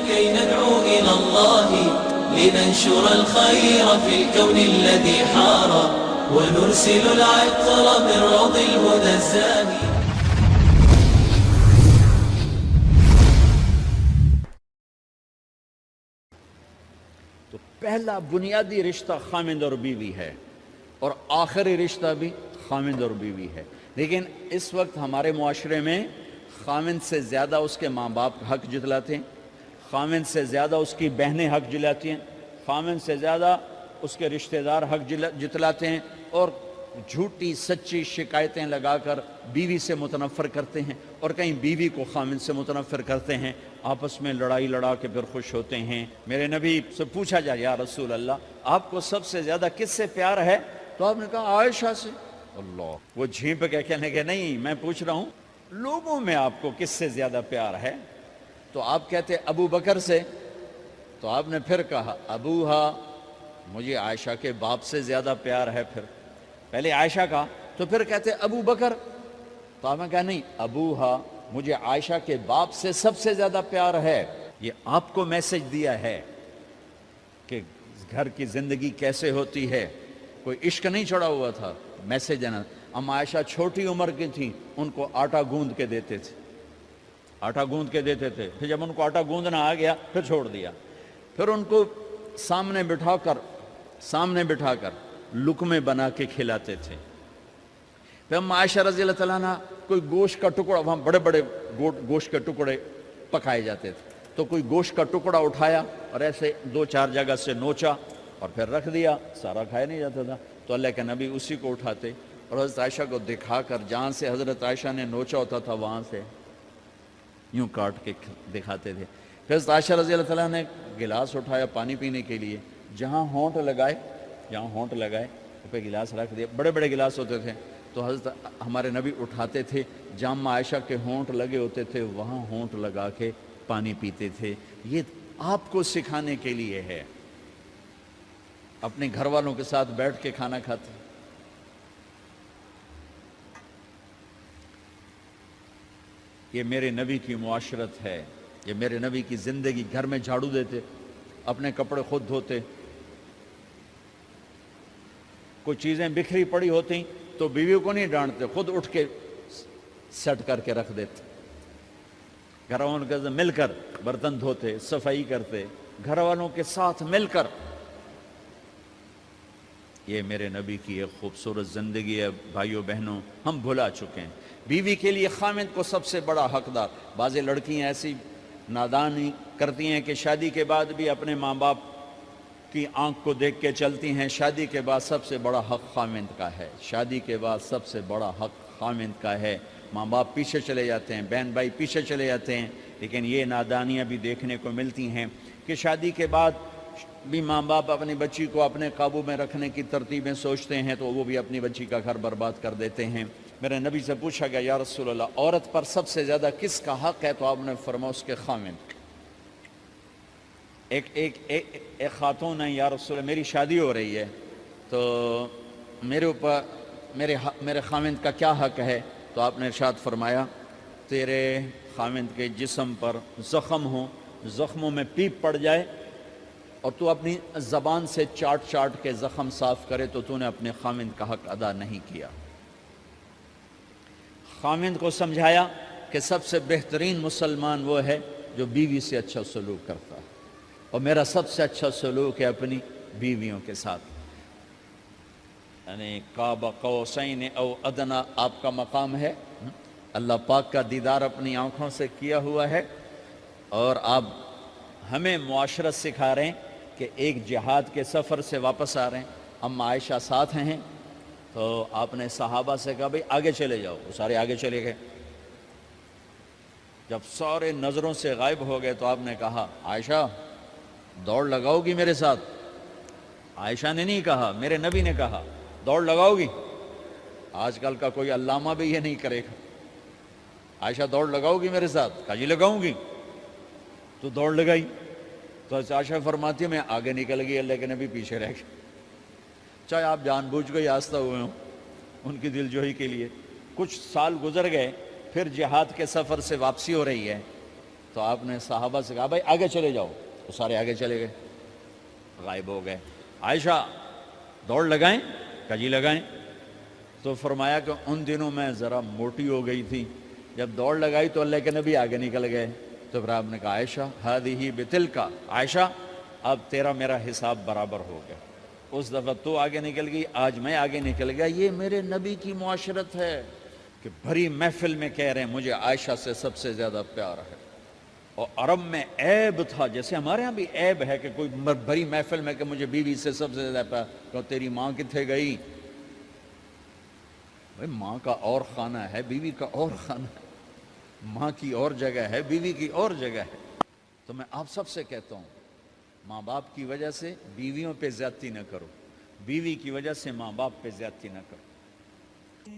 كي ندعو إلى الله لننشر الخير في الكون الذي حار ونرسل العطر من روض الهدى الزاهي. تو پہلا بنیادی رشتہ خامند اور بیوی ہے، اور آخری رشتہ بھی خامند اور بیوی ہے. لیکن اس وقت ہمارے معاشرے میں خامند سے زیادہ اس کے ماں باپ حق جتلاتے ہیں، خامند سے زیادہ اس کی بہنیں حق جلاتی ہیں، خامند سے زیادہ اس کے رشتہ دار حق جتلاتے ہیں، اور جھوٹی سچی شکایتیں لگا کر بیوی سے متنفر کرتے ہیں، اور کہیں بیوی کو خامند سے متنفر کرتے ہیں، آپس میں لڑائی لڑا کے پھر خوش ہوتے ہیں. میرے نبی سے پوچھا جائے یا رسول اللہ آپ کو سب سے زیادہ کس سے پیار ہے؟ تو آپ نے کہا عائشہ سے. اللہ، وہ جھینپ کے کہنے کہ نہیں، میں پوچھ رہا ہوں لوگوں میں آپ کو کس سے زیادہ پیار ہے؟ تو آپ کہتے ابو بکر سے. تو آپ نے پھر کہا ابوہا، مجھے عائشہ کے باپ سے زیادہ پیار ہے. پھر پہلے عائشہ کا، تو پھر کہتے ابو بکر. تو آپ نے کہا نہیں، ابوہا، مجھے عائشہ کے باپ سے سب سے زیادہ پیار ہے. یہ آپ کو میسج دیا ہے کہ گھر کی زندگی کیسے ہوتی ہے. کوئی عشق نہیں چڑھا ہوا تھا، میسج ہے نا. ام عائشہ چھوٹی عمر کی تھیں، ان کو آٹا گوندھ کے دیتے تھے، آٹا گوندھ کے دیتے تھے. پھر جب ان کو آٹا گوندھنا آ گیا پھر چھوڑ دیا. پھر ان کو سامنے بٹھا کر لقمے بنا کے کھلاتے تھے. پھر ام عائشہ رضی اللہ تعالیٰ عنہ کوئی گوشت کا ٹکڑا، وہاں بڑے بڑے گوشت کے ٹکڑے پکائے جاتے تھے، تو کوئی گوشت کا ٹکڑا اٹھایا اور ایسے 2-4 جگہ سے نوچا اور پھر رکھ دیا، سارا کھایا نہیں جاتا تھا. تو اللہ کے نبی اسی کو اٹھاتے اور حضرت عائشہ کو دکھا کر جہاں سے حضرت عائشہ نے نوچا ہوتا تھا وہاں سے یوں کاٹ کے دکھاتے تھے. پھر حضرت عائشہ رضی اللہ تعالیٰ نے گلاس اٹھایا پانی پینے کے لیے، جہاں ہونٹ لگائے پہ گلاس رکھ دیا. بڑے بڑے گلاس ہوتے تھے تو حضرت ہمارے نبی اٹھاتے تھے، جہاں عائشہ کے ہونٹ لگے ہوتے تھے وہاں ہونٹ لگا کے پانی پیتے تھے. یہ آپ کو سکھانے کے لیے ہے. اپنے گھر والوں کے ساتھ بیٹھ کے کھانا کھاتے. یہ میرے نبی کی معاشرت ہے، یہ میرے نبی کی زندگی. گھر میں جھاڑو دیتے، اپنے کپڑے خود دھوتے، کوئی چیزیں بکھری پڑی ہوتی تو بیوی کو نہیں ڈانٹتے، خود اٹھ کے سیٹ کر کے رکھ دیتے. گھر والوں کے ساتھ مل کر برتن دھوتے، صفائی کرتے، گھر والوں کے ساتھ مل کر. یہ میرے نبی کی ایک خوبصورت زندگی ہے. بھائیوں بہنوں، ہم بھلا چکے ہیں. بیوی کے لیے خامند کو سب سے بڑا حقدار. بعض لڑکیاں ایسی نادانی کرتی ہیں کہ شادی کے بعد بھی اپنے ماں باپ کی آنکھ کو دیکھ کے چلتی ہیں. شادی کے بعد سب سے بڑا حق خامند کا ہے. شادی کے بعد سب سے بڑا حق خامند کا ہے. ماں باپ پیچھے چلے جاتے ہیں، بہن بھائی پیچھے چلے جاتے ہیں. لیکن یہ نادانیاں بھی دیکھنے کو ملتی ہیں کہ شادی کے بعد بھی ماں باپ اپنی بچی کو اپنے قابو میں رکھنے کی ترتیبیں سوچتے ہیں تو وہ بھی اپنی بچی کا گھر برباد کر دیتے ہیں. میرے نبی سے پوچھا گیا یا رسول اللہ عورت پر سب سے زیادہ کس کا حق ہے؟ تو آپ نے فرمایا اس کے خامند. ایک خاتون ہے، یا رسول اللہ میری شادی ہو رہی ہے تو میرے اوپر میرے خامند کا کیا حق ہے؟ تو آپ نے ارشاد فرمایا تیرے خامند کے جسم پر زخم ہوں، زخموں میں پیپ پڑ جائے اور تو اپنی زبان سے چاٹ کے زخم صاف کرے تو تو نے اپنے خامند کا حق ادا نہیں کیا. خامند کو سمجھایا کہ سب سے بہترین مسلمان وہ ہے جو بیوی سے اچھا سلوک کرتا ہے، اور میرا سب سے اچھا سلوک ہے اپنی بیویوں کے ساتھ. یعنی قاب قوسین او ادنا آپ کا مقام ہے. اللہ پاک کا دیدار اپنی آنکھوں سے کیا ہوا ہے، اور آپ ہمیں معاشرت سکھا رہے ہیں کہ ایک جہاد کے سفر سے واپس آ رہے ہیں. ام عائشہ ساتھ ہیں تو آپ نے صحابہ سے کہا بھئی آگے چلے جاؤ. وہ سارے آگے چلے گئے. جب سارے نظروں سے غائب ہو گئے تو آپ نے کہا عائشہ دوڑ لگاؤ گی میرے ساتھ؟ عائشہ نے نہیں کہا، میرے نبی نے کہا دوڑ لگاؤ گی. آج کل کا کوئی علامہ بھی یہ نہیں کرے گا. عائشہ دوڑ لگاؤ گی میرے ساتھ؟ کہا جی لگاؤں گی. تو دوڑ لگائی. تو عائشہ فرماتی ہے میں آگے نکل گئی، اللہ کے نبی پیچھے رہ گئے. چاہے آپ جان بوجھ کے آستہ ہوئے ہوں ان کی دل جوئی کے لیے. کچھ سال گزر گئے، پھر جہاد کے سفر سے واپسی ہو رہی ہے تو آپ نے صحابہ سے کہا بھائی آگے چلے جاؤ، تو سارے آگے چلے گئے، غائب ہو گئے۔ عائشہ دوڑ لگائیں؟ کہا جی لگائیں۔ تو فرمایا کہ ان دنوں میں ذرا موٹی ہو گئی تھی، جب دوڑ لگائی تو اللہ کے نبی آگے نکل گئے۔ تو پھر آپ نے کہا عائشہ ہذہ بتلک، عائشہ اب تیرا میرا حساب برابر ہو گیا، اس دفعہ تو آگے نکل گئی، آج میں آگے نکل گیا۔ یہ میرے نبی کی معاشرت ہے کہ بھری محفل میں کہہ رہے ہیں مجھے عائشہ سے سب سے زیادہ پیار ہے۔ اور عرب میں عیب تھا، جیسے ہمارے ہاں بھی عیب ہے کہ کوئی بھری محفل میں کہ مجھے بیوی سے سب سے زیادہ پیار، کہ تیری ماں کتنے گئی؟ بھائی ماں کا اور خانہ ہے، بیوی کا اور خانہ ہے، ماں کی اور جگہ ہے، بیوی کی اور جگہ ہے۔ تو میں آپ سب سے کہتا ہوں ماں باپ کی وجہ سے بیویوں پہ زیادتی نہ کرو، بیوی کی وجہ سے ماں باپ پہ زیادتی نہ کرو۔